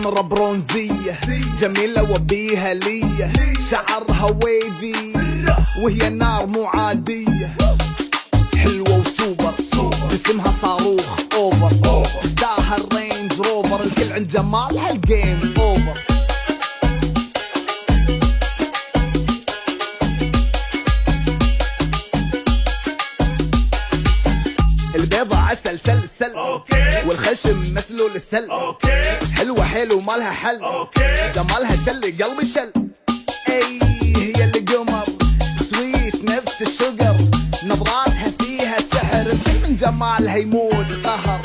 سمرة برونزية جميلة وبيها لية، شعرها ويفي وهي نار مو عادية، حلوة وسوبر جسمها صاروخ اوفر، تستاهل رينج روفر، الكل عند جمالها الجيم اوفر. البيضة عسل سل والخشم مسلول السل، حلوة حلو مالها حل، جمالها شل قلبي شل. اي هي اللي قمر سويت نفس الشجر، نظراتها فيها سحر، الكل من جمالها يموت قهر.